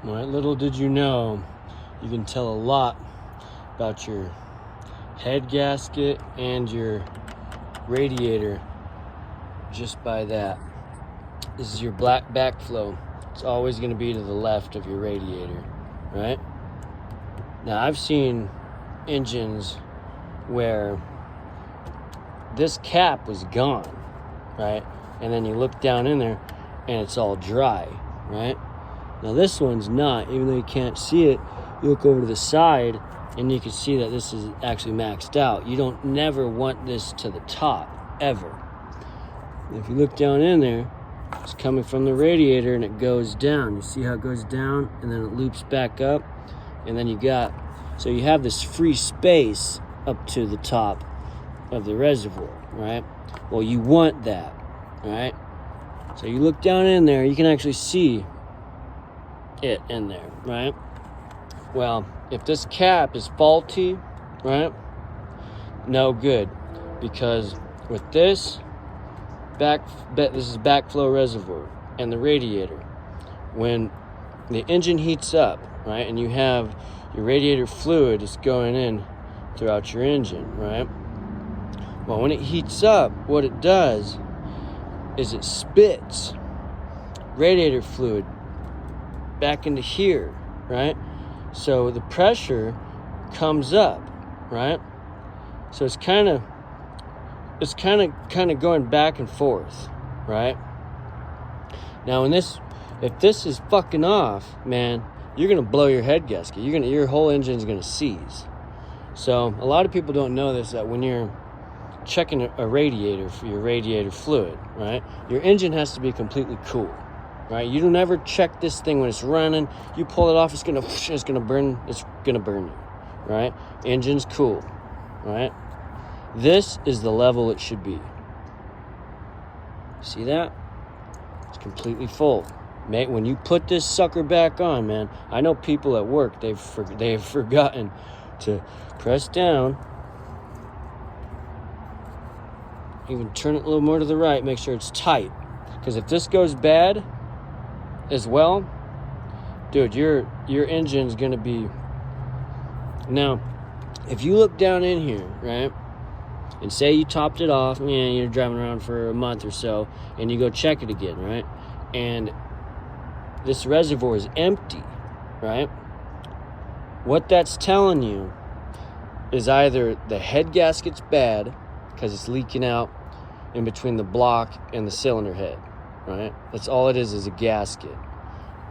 Right, little did you know, you can tell a lot about your head gasket and your radiator just by that. This is your black backflow. It's always going to be to the left of your radiator, right? Now, I've seen engines where this cap was gone, right? And then you look down in there and it's all dry, right? Now this one's not, even though you can't see it. You look over to the side and you can see that this is actually maxed out. You don't never want this to the top, ever. If you look down in there, it's coming from the radiator and it goes down. You see how it goes down and then it loops back up, and then so you have this free space up to the top of the reservoir, right? Well, you want that, right? So you look down in there, you can actually see it in there, right? Well, if this cap is faulty, right, no good, because with this is backflow reservoir and the radiator. When the engine heats up, right, and you have your radiator fluid is going in throughout your engine, right? Well, when it heats up, what it does is it spits radiator fluid back into here, right? So the pressure comes up, right? So it's kind of going back and forth, right? Now, if this is fucking off, man, you're gonna blow your head gasket. Your whole engine's gonna seize. So a lot of people don't know this, that when you're checking a radiator for your radiator fluid, right, your engine has to be completely cool, right? You don't ever check this thing when it's running. You pull it off, it's gonna burn you, right? Engine's cool, right? This is the level it should be. See that? It's completely full. Mate, when you put this sucker back on, man, I know people at work, they've forgotten to press down. Even turn it a little more to the right, make sure it's tight. Because if this goes bad as well, dude, your engine's gonna be... Now, if you look down in here, right, and say you topped it off, and you're driving around for a month or so, and you go check it again, right, and this reservoir is empty, right, what that's telling you is either the head gasket's bad because it's leaking out in between the block and the cylinder head, right? That's all it is a gasket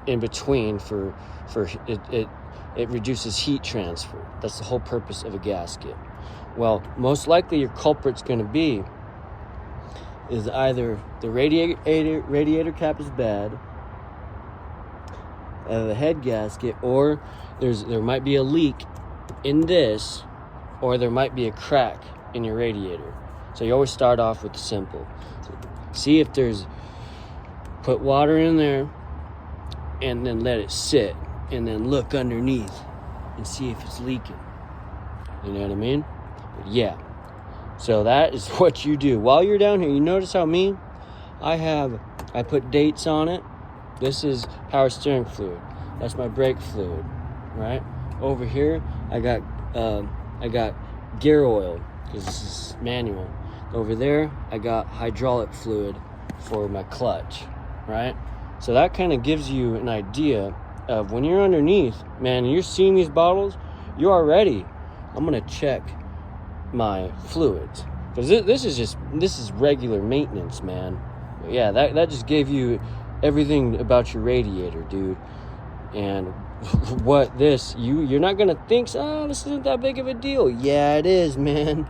in between for it reduces heat transfer. That's the whole purpose of a gasket. Well, most likely your culprit's going to be is either the radiator cap is bad, the head gasket, or there might be a leak in this, or there might be a crack in your radiator. So you always start off with the simple. See if put water in there and then let it sit, and then look underneath and see if it's leaking. You know what I mean? Yeah. So that is what you do. While you're down here, you notice how I put dates on it. This is power steering fluid. That's my brake fluid, right? Over here, I got gear oil, because this is manual. Over there, I got hydraulic fluid for my clutch, right? So that kind of gives you an idea of when you're underneath, man, and you're seeing these bottles, you're already, I'm gonna check my fluids. Because this is regular maintenance, man. But yeah, that just gave you everything about your radiator, dude. And what you're not gonna think, oh, this isn't that big of a deal. Yeah, it is, man.